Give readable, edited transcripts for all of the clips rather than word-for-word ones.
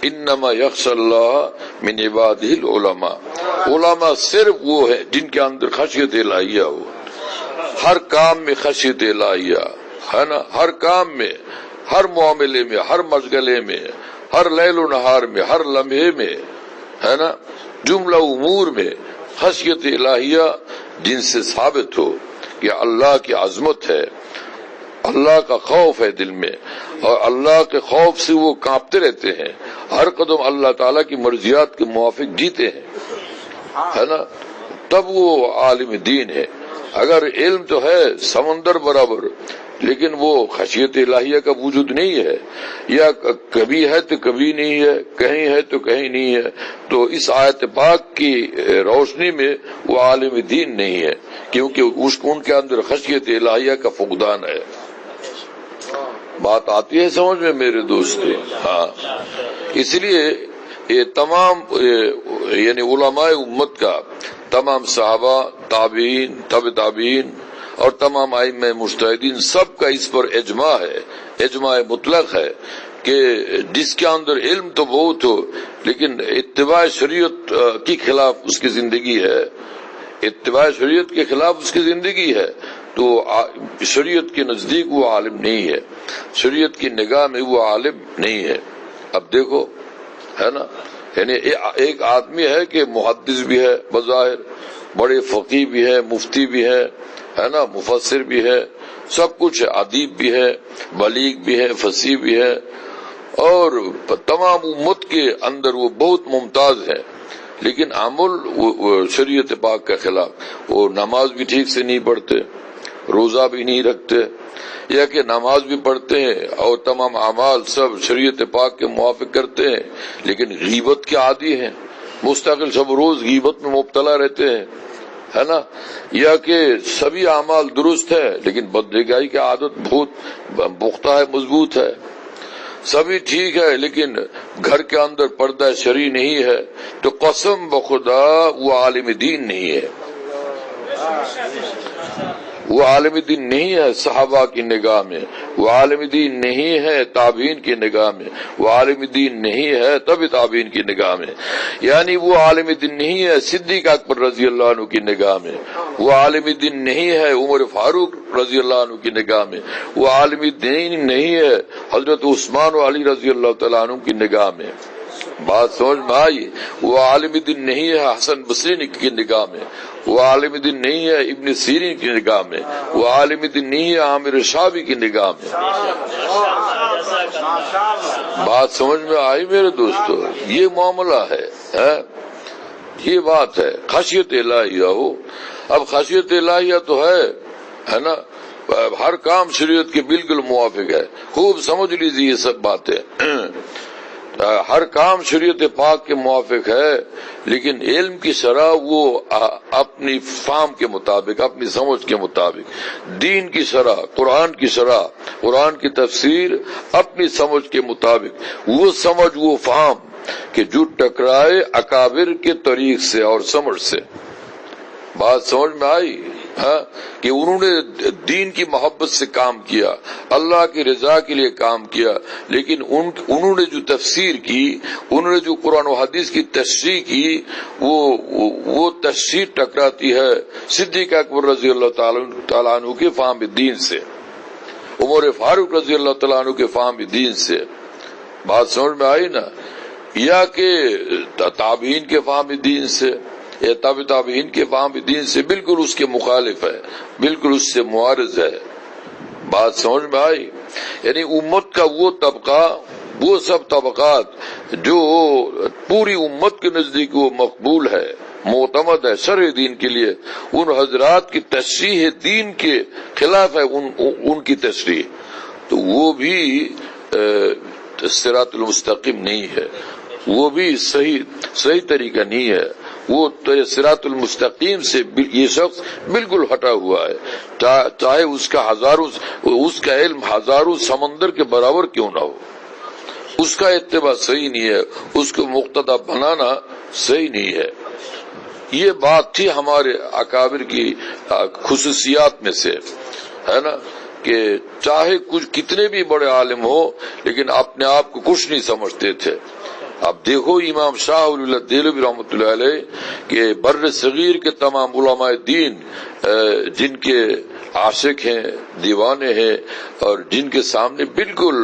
انما یخشی اللہ من عبادہ العلماء، علماء صرف وہ ہے جن کے اندر خشیت الہیہ ہو، ہر کام میں خشیت الہیہ ہے نا، ہر کام میں، ہر معاملے میں، ہر مشغلے میں، ہر لیل و نہار میں، ہر لمحے میں ہے نا، جملہ امور میں خشیت الہیہ جن سے ثابت ہو کہ اللہ کی عظمت ہے، اللہ کا خوف ہے دل میں، اور اللہ کے خوف سے وہ کانپتے رہتے ہیں، ہر قدم اللہ تعالیٰ کی مرضیات کے موافق جیتے ہیں، ہے نا، تب وہ عالم دین ہے۔ اگر علم تو ہے سمندر برابر لیکن وہ خشیت الہیہ کا وجود نہیں ہے، یا کبھی ہے تو کبھی نہیں ہے، کہیں ہے تو کہیں نہیں ہے، تو اس آیت پاک کی روشنی میں وہ عالم دین نہیں ہے، کیونکہ ان کے اندر خشیت الہیہ کا فقدان ہے۔ بات آتی ہے سمجھ میں میرے دوستو؟ ہاں، اس لیے یہ تمام یعنی علماء امت کا، تمام صحابہ، تابعین، تبع تابعین اور تمام ائمہ مجتہدین، سب کا اس پر اجماع ہے، اجماع مطلق ہے کہ جس کے اندر علم تو بہت ہو لیکن اتباع شریعت کی خلاف اس کی زندگی ہے، اتباع شریعت کے خلاف اس کی زندگی ہے، تو شریعت کے نزدیک وہ عالم نہیں ہے، شریعت کی نگاہ میں وہ عالم نہیں ہے۔ اب دیکھو ہے نا، یعنی ایک آدمی ہے کہ محدث بھی ہے بظاہر، بڑے فقیہ بھی ہے، مفتی بھی ہے نا، مفسر بھی ہے، سب کچھ ہے، ادیب بھی ہے، بلیغ بھی ہے، فصیح بھی ہے، اور تمام امت کے اندر وہ بہت ممتاز ہے، لیکن عمل شریعت پاک کے خلاف، وہ نماز بھی ٹھیک سے نہیں پڑھتے، روزہ بھی نہیں رکھتے، یا کہ نماز بھی پڑھتے ہیں اور تمام اعمال سب شریعت پاک کے موافق کرتے ہیں، لیکن غیبت کے عادی ہیں، مستقل سب روز غیبت میں مبتلا رہتے ہیں، ہے نا، یا کہ سبھی اعمال درست ہے لیکن بدنگاہی کی عادت بہت پختہ ہے، مضبوط ہے، سبھی ٹھیک ہے لیکن گھر کے اندر پردہ شرعی نہیں ہے، تو قسم بخدا وہ عالم دین نہیں ہے، وہ عالم دین نہیں ہے صحابہ کی نگاہ میں، وہ عالم دین نہیں ہے تابعین کی نگاہ میں، وہ عالم دین نہیں ہے تبع تابعین کی نگاہ میں، یعنی وہ عالم دین نہیں ہے صدیق اکبر رضی اللہ عنہ کی نگاہ میں، وہ عالم دین نہیں ہے عمر فاروق رضی اللہ عنہ کی نگاہ میں، وہ عالم دین نہیں ہے حضرت عثمان و علی رضی اللہ تعالیٰ عنہ کی نگاہ میں۔ بات سمجھ میں آئی؟ وہ عالم دین نہیں ہے حسن بصری کی نگاہ میں، وہ عالم دین نہیں ہے ابن سیرین کی نگاہ میں، وہ عالم دین نہیں ہے عامر شعبی کی نگاہ میں۔ بات سمجھ میں آئی میرے دوستو؟ یہ معاملہ ہے، یہ بات ہے، خشیت الہیہ ہو۔ اب خشیت الہیہ تو ہے نا، ہر کام شریعت کے بالکل موافق ہے، خوب سمجھ لیجیے یہ سب باتیں، ہر کام شریعت پاک کے موافق ہے، لیکن علم کی شرح وہ اپنی فہم کے مطابق، اپنی سمجھ کے مطابق، دین کی شرح، قرآن کی شرح، قرآن کی تفسیر اپنی سمجھ کے مطابق، وہ سمجھ، وہ فہم کہ جو ٹکرائے اکابر کے طریق سے اور سمجھ سے۔ بات سمجھ میں آئی؟ کہ انہوں نے دین کی محبت سے کام کیا، اللہ کی رضا کے لیے کام کیا، لیکن انہوں نے جو تفسیر کی، انہوں نے جو قرآن و حدیث کی تشریح کی، وہ تشریح ٹکراتی ہے صدیق اکبر رضی اللہ تعالیٰ عنہ کے فہم دین سے، عمر فاروق رضی اللہ تعالیٰ عنہ کے فہم دین سے۔ بات سمجھ میں آئی نا؟ یا کہ تابعین کے فہم دین سے، یا تابع تابعین کے فہم دین سے بالکل اس کے مخالف ہے، بالکل اس سے معارض ہے۔ بات سمجھ میں آئی؟ یعنی امت کا وہ طبقہ، وہ سب طبقات جو پوری امت کے نزدیک وہ مقبول ہے، معتمد ہے شرع دین کے لیے، ان حضرات کی تشریح دین کے خلاف ہے ان کی تشریح، تو وہ بھی صراط المستقیم نہیں ہے، وہ بھی صحیح طریقہ نہیں ہے، وہ صراط المستقیم سے یہ شخص بالکل ہٹا ہوا ہے، چاہے اس کا علم ہزاروں سمندر کے برابر کیوں نہ ہو، اس کا اتباع صحیح نہیں ہے، اس کو مقتدا بنانا صحیح نہیں ہے۔ یہ بات تھی ہمارے اکابر کی خصوصیات میں سے، ہے نا، کہ چاہے کچھ کتنے بھی بڑے عالم ہو لیکن اپنے آپ کو کچھ نہیں سمجھتے تھے، اب دیکھو امام شاہ ولی اللہ دہلوی رحمۃ اللہ علیہ کہ بر صغیر کے تمام علماء دین جن کے عاشق ہیں، دیوانے ہیں، اور جن کے سامنے بالکل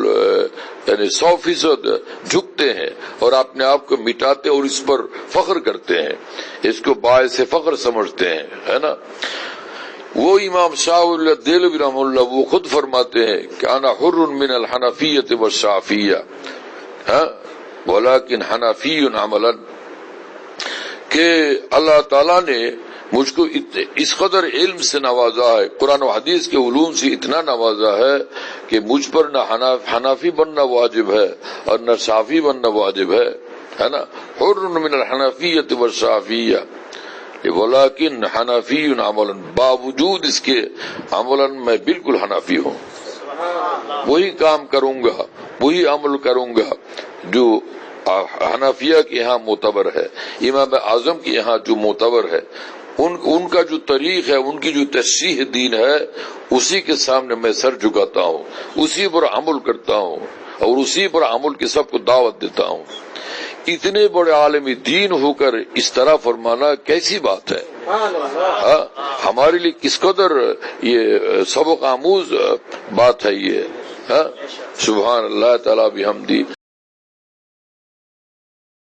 یعنی 100% جھکتے ہیں اور اپنے آپ کو مٹاتے اور اس پر فخر کرتے ہیں، اس کو باعث فخر سمجھتے ہیں، ہے نا۔ وہ امام شاہ ولی اللہ دہلوی رحمہ اللہ وہ خود فرماتے ہیں کہ انا حر من الحنفیۃ والشافعیہ ولیکن حنفی عملا، کہ اللہ تعالیٰ نے مجھ کو اس قدر علم سے نوازا ہے، قرآن و حدیث کے علوم سے اتنا نوازا ہے کہ مجھ پر نہ حنفی بننا واجب ہے اور نہ شافعی بننا واجب ہے نا۔ حر من الحنفیۃ والشافعیہ ولیکن حنفی عملا، باوجود اس کے عملا میں بالکل حنفی ہوں، وہی کام کروں گا، وہی عمل کروں گا جو حنفیہ کے یہاں معتبر ہے، امام اعظم کے یہاں جو معتبر ہے، ان کا جو طریق ہے، ان کی جو تشریح دین ہے، اسی کے سامنے میں سر جھکاتا ہوں، اسی پر عمل کرتا ہوں اور اسی پر عمل کی سب کو دعوت دیتا ہوں۔ اتنے بڑے عالم دین ہو کر اس طرح فرمانا کیسی بات ہے؟ ہمارے لیے کس قدر یہ سبق آموز بات ہے یہ۔ سبحان اللہ تعالیٰ بحمدہ۔